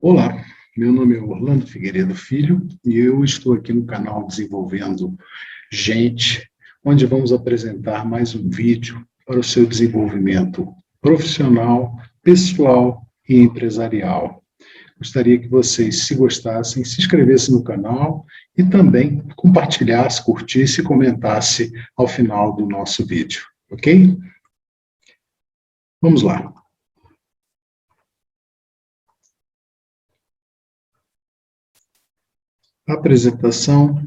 Olá, meu nome é Orlando Figueiredo Filho e eu estou aqui no canal Desenvolvendo Gente, onde vamos apresentar mais um vídeo para o seu desenvolvimento profissional, pessoal e empresarial. Gostaria que vocês, se gostassem, se inscrevessem no canal e também compartilhasse, curtisse e comentasse ao final do nosso vídeo, ok? Vamos lá. A apresentação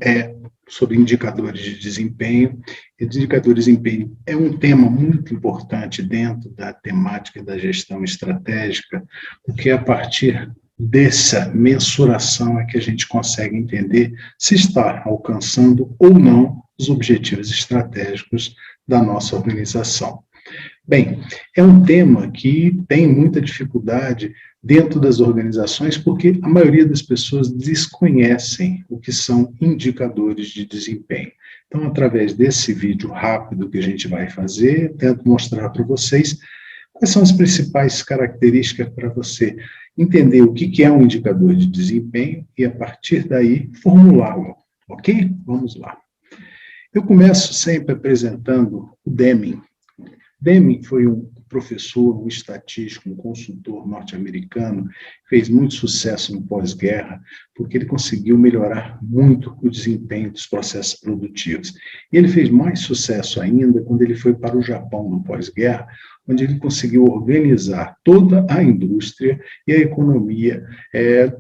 é sobre indicadores de desempenho. Indicadores de desempenho é um tema muito importante dentro da temática da gestão estratégica, porque a partir dessa mensuração é que a gente consegue entender se está alcançando ou não os objetivos estratégicos da nossa organização. Bem, é um tema que tem muita dificuldade dentro das organizações, porque a maioria das pessoas desconhecem o que são indicadores de desempenho. Então, através desse vídeo rápido que a gente vai fazer, tento mostrar para vocês quais são as principais características para você entender o que é um indicador de desempenho e, a partir daí, formulá-lo. Ok? Vamos lá. Eu começo sempre apresentando o Deming. Deming foi um professor, um estatístico, um consultor norte-americano, fez muito sucesso no pós-guerra, porque ele conseguiu melhorar muito o desempenho dos processos produtivos. E ele fez mais sucesso ainda quando ele foi para o Japão no pós-guerra, onde ele conseguiu organizar toda a indústria e a economia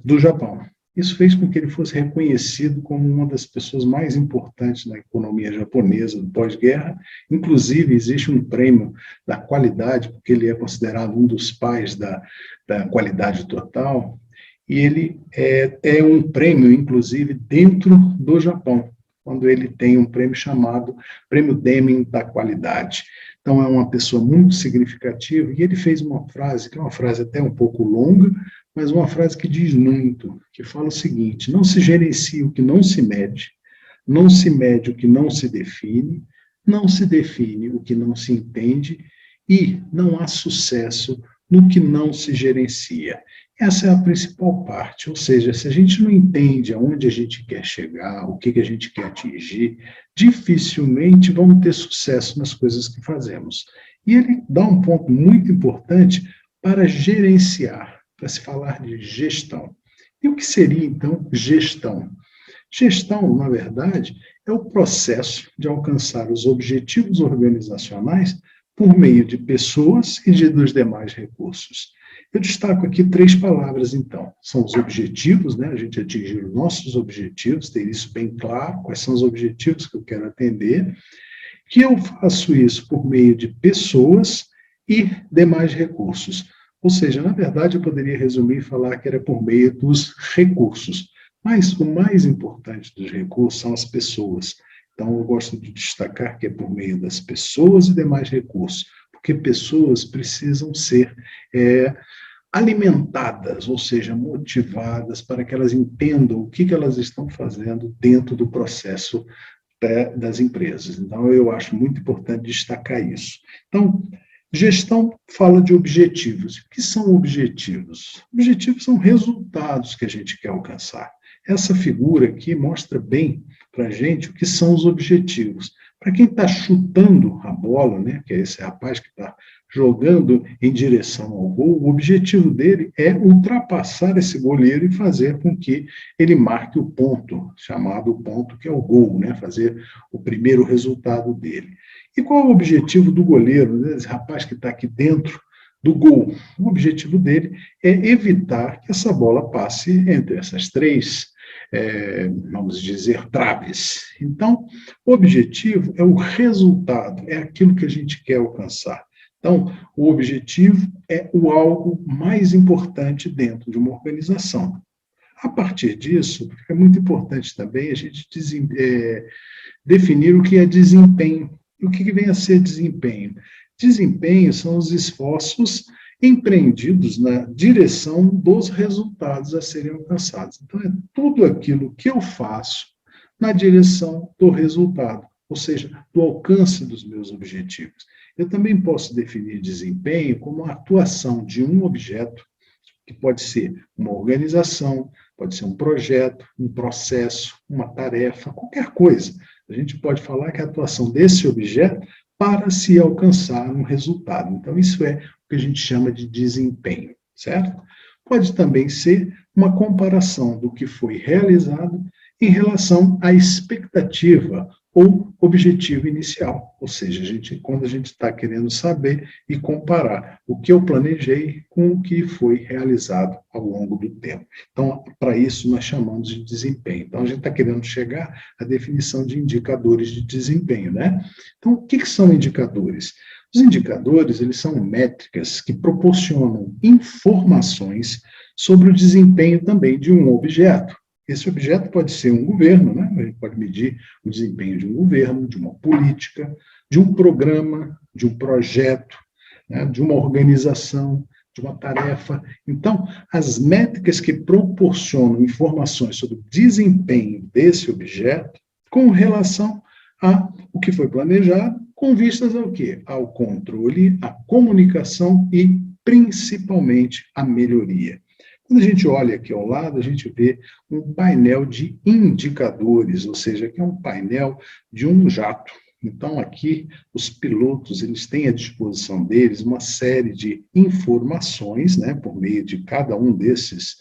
do Japão. Isso fez com que ele fosse reconhecido como uma das pessoas mais importantes na economia japonesa do pós-guerra. Inclusive, existe um prêmio da qualidade, porque ele é considerado um dos pais da qualidade total, e ele é um prêmio, inclusive, dentro do Japão, quando ele tem um prêmio chamado Prêmio Deming da Qualidade. Então, é uma pessoa muito significativa, e ele fez uma frase, que é uma frase até um pouco longa, mas uma frase que diz muito, que fala o seguinte: não se gerencia o que não se mede, não se mede o que não se define, não se define o que não se entende e não há sucesso no que não se gerencia. Essa é a principal parte, ou seja, se a gente não entende aonde a gente quer chegar, o que a gente quer atingir, dificilmente vamos ter sucesso nas coisas que fazemos. E ele dá um ponto muito importante para gerenciar, para se falar de gestão. E o que seria, então, gestão? Gestão, na verdade, é o processo de alcançar os objetivos organizacionais por meio de pessoas e dos demais recursos. Eu destaco aqui três palavras, então. São os objetivos, né? A gente atingir os nossos objetivos, ter isso bem claro, quais são os objetivos que eu quero atender, que eu faço isso por meio de pessoas e demais recursos. Ou seja, na verdade, eu poderia resumir e falar que era por meio dos recursos. Mas o mais importante dos recursos são as pessoas. Então, eu gosto de destacar que é por meio das pessoas e demais recursos, porque pessoas precisam ser alimentadas, ou seja, motivadas para que elas entendam o que elas estão fazendo dentro do processo das empresas. Então, eu acho muito importante destacar isso. Então, gestão fala de objetivos. O que são objetivos? Objetivos são resultados que a gente quer alcançar. Essa figura aqui mostra bem para a gente o que são os objetivos. Para quem está chutando a bola, né, que é esse rapaz que está jogando em direção ao gol, o objetivo dele é ultrapassar esse goleiro e fazer com que ele marque o ponto, chamado ponto, que é o gol, né, fazer o primeiro resultado dele. E qual é o objetivo do goleiro, né, esse rapaz que está aqui dentro do gol? O objetivo dele é evitar que essa bola passe entre essas três, vamos dizer, traves. Então, o objetivo é o resultado, é aquilo que a gente quer alcançar. Então, o objetivo é o algo mais importante dentro de uma organização. A partir disso, é muito importante também a gente definir o que é desempenho. E o que vem a ser desempenho? Desempenho são os esforços empreendidos na direção dos resultados a serem alcançados. Então, é tudo aquilo que eu faço na direção do resultado, ou seja, do alcance dos meus objetivos. Eu também posso definir desempenho como a atuação de um objeto que pode ser uma organização, pode ser um projeto, um processo, uma tarefa, qualquer coisa. A gente pode falar que a atuação desse objeto para se alcançar um resultado. Então, isso é o que a gente chama de desempenho, certo? Pode também ser uma comparação do que foi realizado em relação à expectativa ou objetivo inicial. Ou seja, quando a gente está querendo saber e comparar o que eu planejei com o que foi realizado ao longo do tempo. Então, para isso, nós chamamos de desempenho. Então, a gente está querendo chegar à definição de indicadores de desempenho, né? Então, o que são indicadores? Os indicadores, eles são métricas que proporcionam informações sobre o desempenho também de um objeto. Esse objeto pode ser um governo, né? A gente pode medir o desempenho de um governo, de uma política, de um programa, de um projeto, né? De uma organização, de uma tarefa. Então, as métricas que proporcionam informações sobre o desempenho desse objeto com relação ao que foi planejado, com vistas ao quê? Ao controle, à comunicação e, principalmente, à melhoria. Quando a gente olha aqui ao lado, a gente vê um painel de indicadores, ou seja, que é um painel de um jato. Então, aqui, os pilotos, eles têm à disposição deles uma série de informações, né, por meio de cada um desses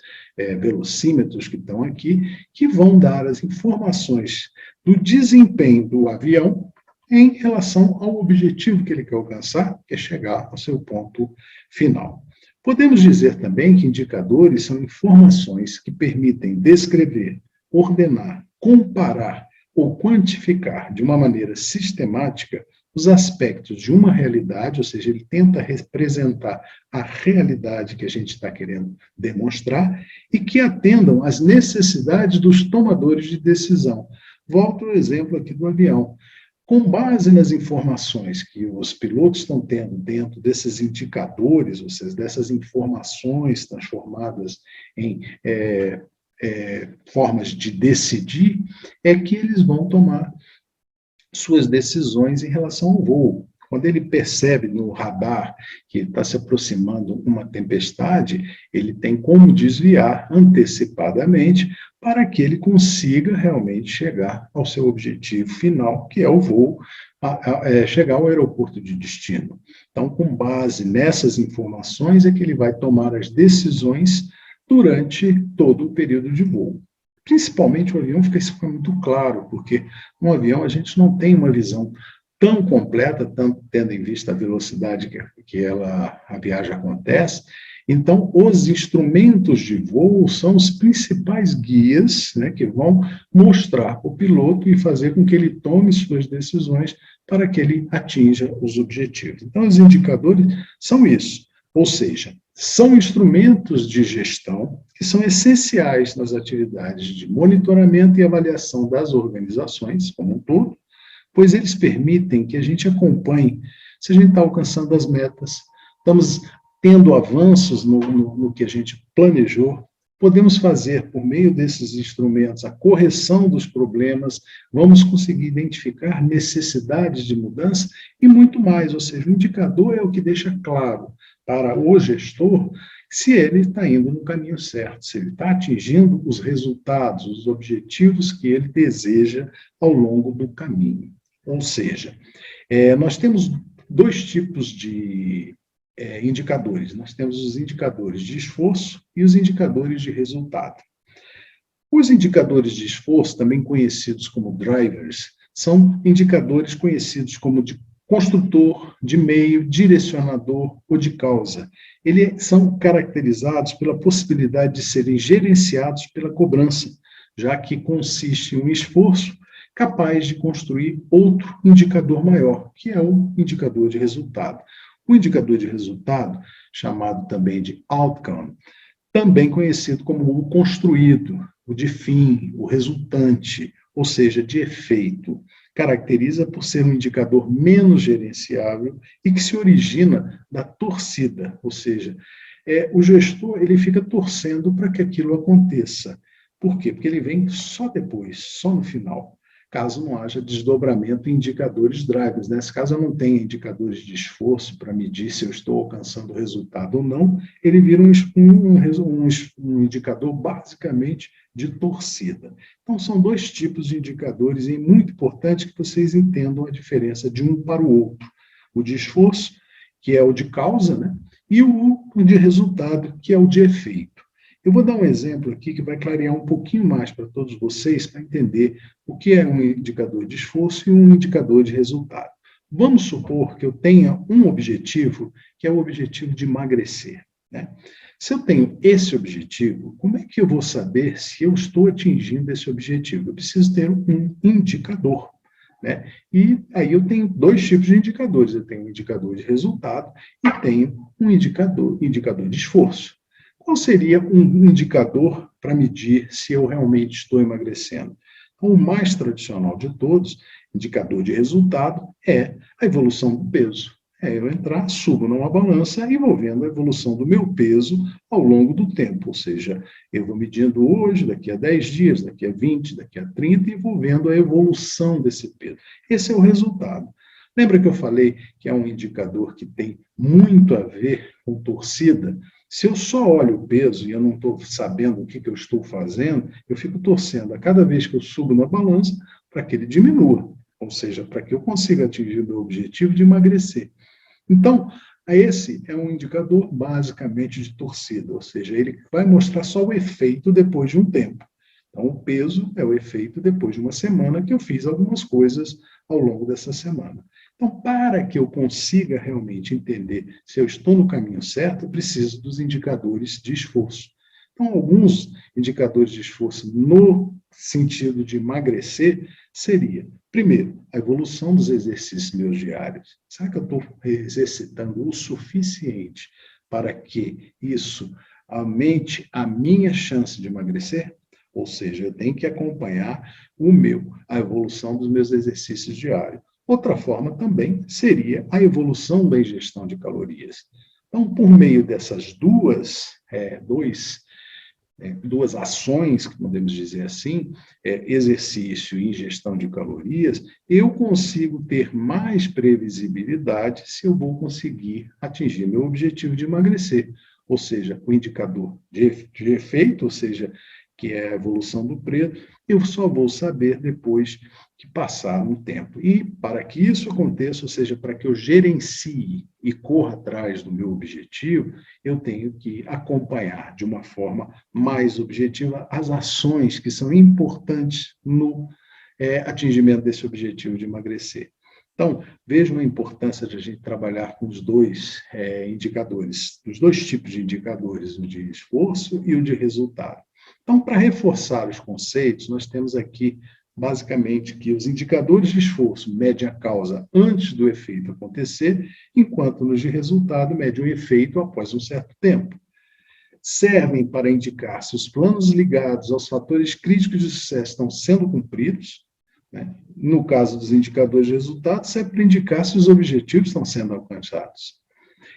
velocímetros que estão aqui, que vão dar as informações do desempenho do avião em relação ao objetivo que ele quer alcançar, que é chegar ao seu ponto final. Podemos dizer também que indicadores são informações que permitem descrever, ordenar, comparar ou quantificar de uma maneira sistemática os aspectos de uma realidade, ou seja, ele tenta representar a realidade que a gente está querendo demonstrar e que atendam às necessidades dos tomadores de decisão. Volto ao exemplo aqui do avião. Com base nas informações que os pilotos estão tendo dentro desses indicadores, ou seja, dessas informações transformadas em formas de decidir, é que eles vão tomar suas decisões em relação ao voo. Quando ele percebe no radar que está se aproximando uma tempestade, ele tem como desviar antecipadamente para que ele consiga realmente chegar ao seu objetivo final, que é o voo, chegar ao aeroporto de destino. Então, com base nessas informações, é que ele vai tomar as decisões durante todo o período de voo. Principalmente o avião fica muito claro, porque no avião a gente não tem uma visão tão completa, tanto tendo em vista a velocidade que a viagem acontece. Então, os instrumentos de voo são os principais guias, né, que vão mostrar para o piloto e fazer com que ele tome suas decisões para que ele atinja os objetivos. Então, os indicadores são isso, ou seja, são instrumentos de gestão que são essenciais nas atividades de monitoramento e avaliação das organizações como um todo, pois eles permitem que a gente acompanhe se a gente está alcançando as metas, estamos tendo avanços no que a gente planejou, podemos fazer, por meio desses instrumentos, a correção dos problemas, vamos conseguir identificar necessidades de mudança e muito mais, ou seja, o indicador é o que deixa claro para o gestor se ele está indo no caminho certo, se ele está atingindo os resultados, os objetivos que ele deseja ao longo do caminho. Ou seja, nós temos dois tipos de indicadores. Nós temos os indicadores de esforço e os indicadores de resultado. Os indicadores de esforço, também conhecidos como drivers, são indicadores conhecidos como de construtor, de meio, direcionador ou de causa. Eles são caracterizados pela possibilidade de serem gerenciados pela cobrança, já que consiste em um esforço capaz de construir outro indicador maior, que é o indicador de resultado. O indicador de resultado, chamado também de outcome, também conhecido como o construído, o de fim, o resultante, ou seja, de efeito, caracteriza por ser um indicador menos gerenciável e que se origina da torcida, ou seja, o gestor ele fica torcendo para que aquilo aconteça. Por quê? Porque ele vem só depois, só no final. caso não haja desdobramento em indicadores drivers. Nesse caso, eu não tenho indicadores de esforço para medir se eu estou alcançando o resultado ou não, ele vira um indicador basicamente de torcida. Então, são dois tipos de indicadores e é muito importante que vocês entendam a diferença de um para o outro. O de esforço, que é o de causa, né? E o de resultado, que é o de efeito. Eu vou dar um exemplo aqui que vai clarear um pouquinho mais para todos vocês, para entender o que é um indicador de esforço e um indicador de resultado. Vamos supor que eu tenha um objetivo, que é o objetivo de emagrecer, né? Se eu tenho esse objetivo, como é que eu vou saber se eu estou atingindo esse objetivo? Eu preciso ter um indicador, né? E aí eu tenho dois tipos de indicadores. Eu tenho um indicador de resultado e tenho um indicador de esforço. Qual seria um indicador para medir se eu realmente estou emagrecendo? Então, o mais tradicional de todos, indicador de resultado, é a evolução do peso. É eu entrar, subo numa balança e vou vendo a evolução do meu peso ao longo do tempo. Ou seja, eu vou medindo hoje, daqui a 10 dias, daqui a 20, daqui a 30, e vou vendo a evolução desse peso. Esse é o resultado. Lembra que eu falei que é um indicador que tem muito a ver com torcida? Se eu só olho o peso e eu não estou sabendo o que eu estou fazendo, eu fico torcendo a cada vez que eu subo na balança para que ele diminua, ou seja, para que eu consiga atingir o meu objetivo de emagrecer. Então, esse é um indicador basicamente de torcida, ou seja, ele vai mostrar só o efeito depois de um tempo. Então, o peso é o efeito depois de uma semana que eu fiz algumas coisas ao longo dessa semana. Então, para que eu consiga realmente entender se eu estou no caminho certo, eu preciso dos indicadores de esforço. Então, alguns indicadores de esforço no sentido de emagrecer seria, primeiro, a evolução dos exercícios meus diários. Será que eu estou exercitando o suficiente para que isso aumente a minha chance de emagrecer? Ou seja, eu tenho que acompanhar a evolução dos meus exercícios diários. Outra forma também seria a evolução da ingestão de calorias. Então, por meio dessas duas ações, que podemos dizer assim, exercício e ingestão de calorias, eu consigo ter mais previsibilidade se eu vou conseguir atingir meu objetivo de emagrecer. Ou seja, o indicador de efeito, ou seja, que é a evolução do preço, eu só vou saber depois que passar um tempo. E para que isso aconteça, ou seja, para que eu gerencie e corra atrás do meu objetivo, eu tenho que acompanhar de uma forma mais objetiva as ações que são importantes no atingimento desse objetivo de emagrecer. Então, vejam a importância de a gente trabalhar com os dois indicadores, os dois tipos de indicadores, o de esforço e o de resultado. Então, para reforçar os conceitos, nós temos aqui, basicamente, que os indicadores de esforço medem a causa antes do efeito acontecer, enquanto nos de resultado medem o efeito após um certo tempo. Servem para indicar se os planos ligados aos fatores críticos de sucesso estão sendo cumpridos, né? No caso dos indicadores de resultado, serve para indicar se os objetivos estão sendo alcançados.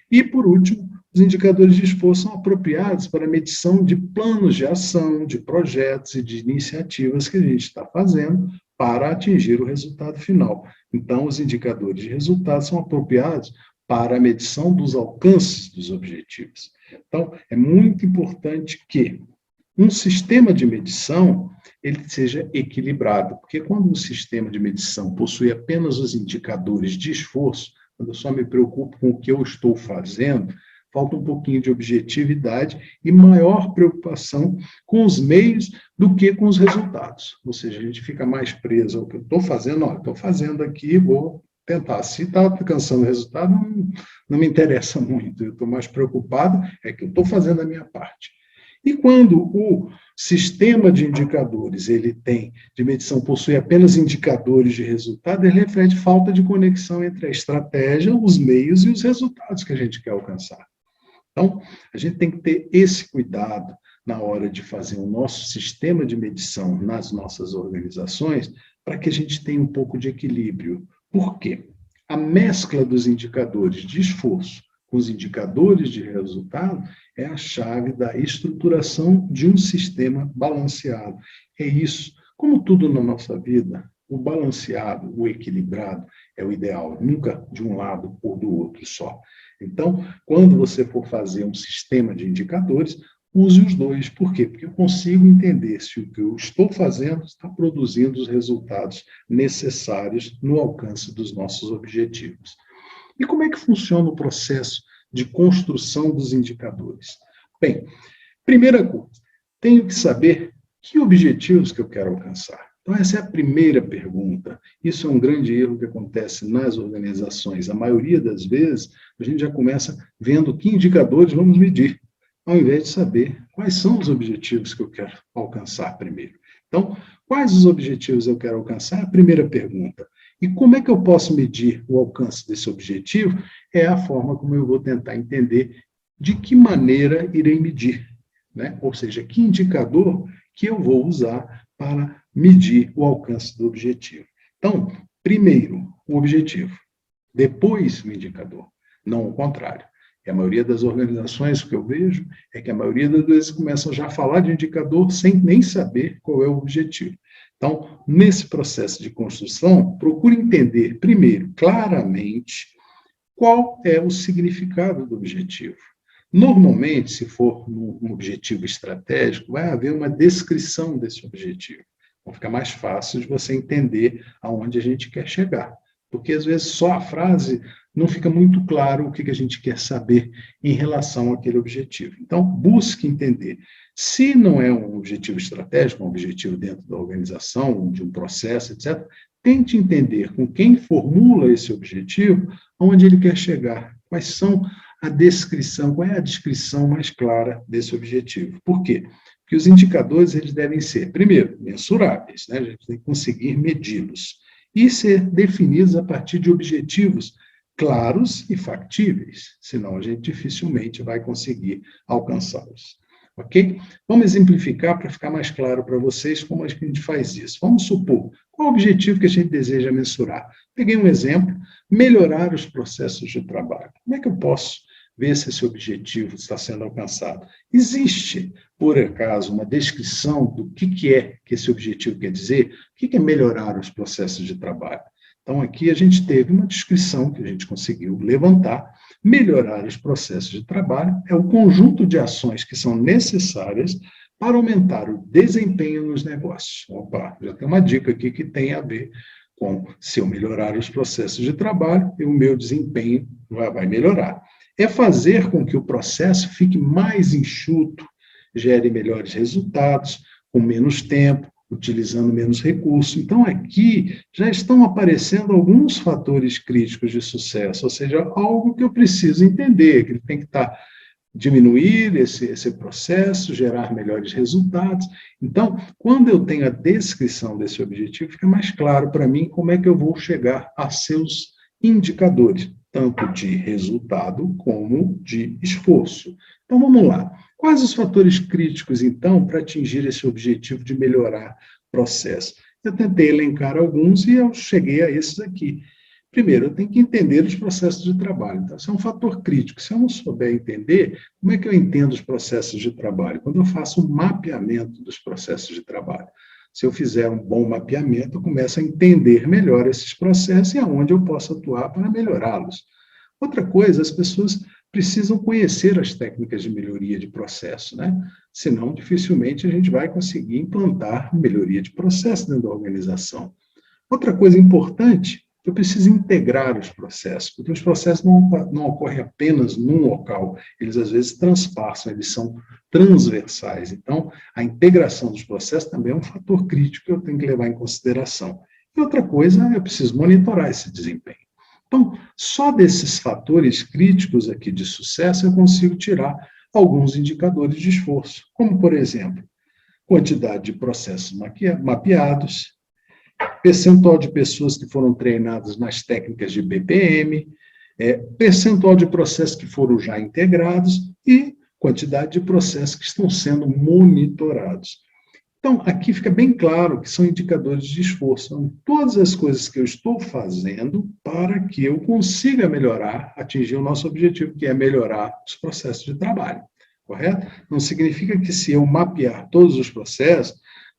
E, por último, os indicadores de esforço são apropriados para a medição de planos de ação, de projetos e de iniciativas que a gente está fazendo para atingir o resultado final. Então, os indicadores de resultado são apropriados para a medição dos alcances dos objetivos. Então, é muito importante que um sistema de medição ele seja equilibrado, porque quando um sistema de medição possui apenas os indicadores de esforço, quando eu só me preocupo com o que eu estou fazendo, falta um pouquinho de objetividade e maior preocupação com os meios do que com os resultados. Ou seja, a gente fica mais preso ao que eu estou fazendo, estou fazendo aqui, vou tentar. Se está alcançando o resultado, não me interessa muito. Eu estou mais preocupado é que eu estou fazendo a minha parte. E quando o sistema de indicadores de medição possui apenas indicadores de resultado, ele reflete falta de conexão entre a estratégia, os meios e os resultados que a gente quer alcançar. Então, a gente tem que ter esse cuidado na hora de fazer o nosso sistema de medição nas nossas organizações, para que a gente tenha um pouco de equilíbrio. Por quê? A mescla dos indicadores de esforço com os indicadores de resultado é a chave da estruturação de um sistema balanceado. É isso. Como tudo na nossa vida, o balanceado, o equilibrado é o ideal, nunca de um lado ou do outro só. Então, quando você for fazer um sistema de indicadores, use os dois. Por quê? Porque eu consigo entender se o que eu estou fazendo está produzindo os resultados necessários no alcance dos nossos objetivos. E como é que funciona o processo de construção dos indicadores? Bem, primeira coisa, tenho que saber que objetivos que eu quero alcançar. Então, essa é a primeira pergunta. Isso é um grande erro que acontece nas organizações. A maioria das vezes, a gente já começa vendo que indicadores vamos medir, ao invés de saber quais são os objetivos que eu quero alcançar primeiro. Então, quais os objetivos eu quero alcançar? É a primeira pergunta. E como é que eu posso medir o alcance desse objetivo? É a forma como eu vou tentar entender de que maneira irei medir, né? Ou seja, que indicador que eu vou usar para medir o alcance do objetivo. Então, primeiro, o objetivo, depois o indicador, não o contrário. E a maioria das organizações que eu vejo é que a maioria das vezes começam já a falar de indicador sem nem saber qual é o objetivo. Então, nesse processo de construção, procure entender, primeiro, claramente, qual é o significado do objetivo. Normalmente, se for um objetivo estratégico, vai haver uma descrição desse objetivo. Então, fica mais fácil de você entender aonde a gente quer chegar. Porque, às vezes, só a frase não fica muito claro o que a gente quer saber em relação àquele objetivo. Então, busque entender. Se não é um objetivo estratégico, um objetivo dentro da organização, de um processo, etc., tente entender com quem formula esse objetivo, onde ele quer chegar, quais são a descrição, qual é a descrição mais clara desse objetivo. Por quê? Porque os indicadores eles devem ser, primeiro, mensuráveis, né? A gente tem que conseguir medi-los, e ser definidos a partir de objetivos claros e factíveis, senão a gente dificilmente vai conseguir alcançá-los. Ok? Vamos exemplificar para ficar mais claro para vocês como é que a gente faz isso. Vamos supor, qual o objetivo que a gente deseja mensurar? Peguei um exemplo, melhorar os processos de trabalho. Como é que eu posso ver se esse objetivo está sendo alcançado? Existe, por acaso, uma descrição do que é que esse objetivo quer dizer? O que é melhorar os processos de trabalho? Então, aqui a gente teve uma descrição que a gente conseguiu levantar. Melhorar os processos de trabalho é o conjunto de ações que são necessárias para aumentar o desempenho nos negócios. Opa, já tem uma dica aqui que tem a ver com se eu melhorar os processos de trabalho, o meu desempenho vai melhorar. É fazer com que o processo fique mais enxuto, gere melhores resultados, com menos tempo, utilizando menos recursos. Então, aqui já estão aparecendo alguns fatores críticos de sucesso, ou seja, algo que eu preciso entender, que ele tem que diminuir esse processo, gerar melhores resultados. Então, quando eu tenho a descrição desse objetivo, fica mais claro para mim como é que eu vou chegar a seus indicadores, tanto de resultado como de esforço. Então, vamos lá. Quais os fatores críticos, então, para atingir esse objetivo de melhorar o processo? Eu tentei elencar alguns e eu cheguei a esses aqui. Primeiro, eu tenho que entender os processos de trabalho. Então, isso é um fator crítico. Se eu não souber entender, como é que eu entendo os processos de trabalho? Quando eu faço um mapeamento dos processos de trabalho. Se eu fizer um bom mapeamento, eu começo a entender melhor esses processos e aonde eu posso atuar para melhorá-los. Outra coisa, as pessoas precisam conhecer as técnicas de melhoria de processo, né? Senão, dificilmente a gente vai conseguir implantar melhoria de processo dentro da organização. Outra coisa importante, eu preciso integrar os processos, porque os processos não ocorrem apenas num local, eles às vezes transpassam, eles são transversais. Então, a integração dos processos também é um fator crítico que eu tenho que levar em consideração. E outra coisa, eu preciso monitorar esse desempenho. Então, só desses fatores críticos aqui de sucesso eu consigo tirar alguns indicadores de esforço, como, por exemplo, quantidade de processos mapeados, percentual de pessoas que foram treinadas nas técnicas de BPM, percentual de processos que foram já integrados e quantidade de processos que estão sendo monitorados. Então, aqui fica bem claro que são indicadores de esforço. São todas as coisas que eu estou fazendo para que eu consiga melhorar, atingir o nosso objetivo, que é melhorar os processos de trabalho, correto? Não significa que se eu mapear todos os processos,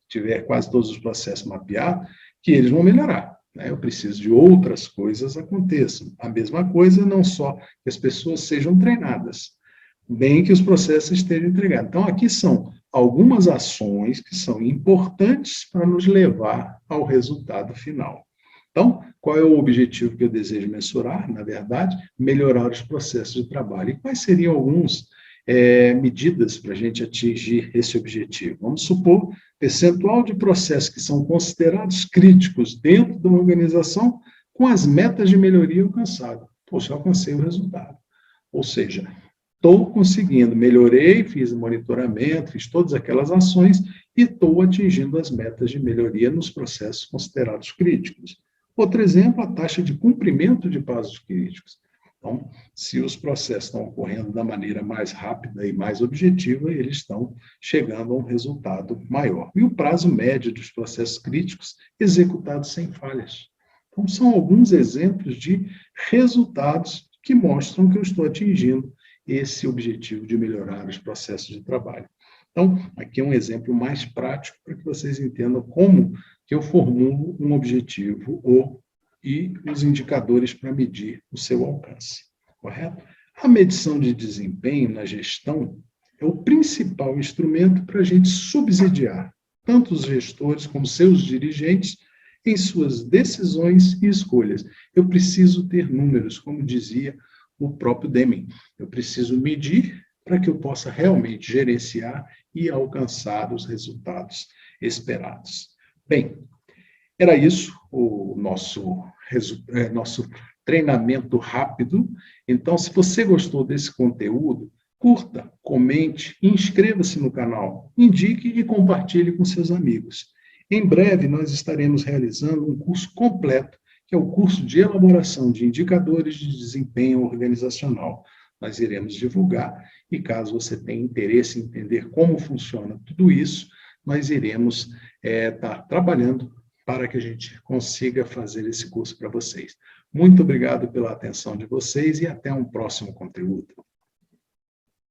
tiver quase todos os processos mapeados, que eles vão melhorar. Né? Eu preciso de outras coisas aconteçam. A mesma coisa, não só que as pessoas sejam treinadas, bem que os processos estejam entregados. Então, aqui são algumas ações que são importantes para nos levar ao resultado final. Então, qual é o objetivo que eu desejo mensurar? Na verdade, melhorar os processos de trabalho. E quais seriam algumas medidas para a gente atingir esse objetivo? Vamos supor, percentual de processos que são considerados críticos dentro de uma organização com as metas de melhoria alcançadas. Poxa, eu alcancei o resultado. Ou seja, estou conseguindo, melhorei, fiz monitoramento, fiz todas aquelas ações e estou atingindo as metas de melhoria nos processos considerados críticos. Outro exemplo, a taxa de cumprimento de prazos críticos. Então, se os processos estão ocorrendo da maneira mais rápida e mais objetiva, eles estão chegando a um resultado maior. E o prazo médio dos processos críticos executados sem falhas. Então, são alguns exemplos de resultados que mostram que eu estou atingindo esse objetivo de melhorar os processos de trabalho. Então, aqui é um exemplo mais prático para que vocês entendam como que eu formulo um objetivo e os indicadores para medir o seu alcance, correto? A medição de desempenho na gestão é o principal instrumento para a gente subsidiar tanto os gestores como seus dirigentes em suas decisões e escolhas. Eu preciso ter números, como dizia o próprio Deming. Eu preciso medir para que eu possa realmente gerenciar e alcançar os resultados esperados. Bem, era isso o nosso treinamento rápido. Então, se você gostou desse conteúdo, curta, comente, inscreva-se no canal, indique e compartilhe com seus amigos. Em breve, nós estaremos realizando um curso completo, que é o curso de elaboração de indicadores de desempenho organizacional. Nós iremos divulgar e, caso você tenha interesse em entender como funciona tudo isso, nós iremos estar trabalhando para que a gente consiga fazer esse curso para vocês. Muito obrigado pela atenção de vocês e até um próximo conteúdo.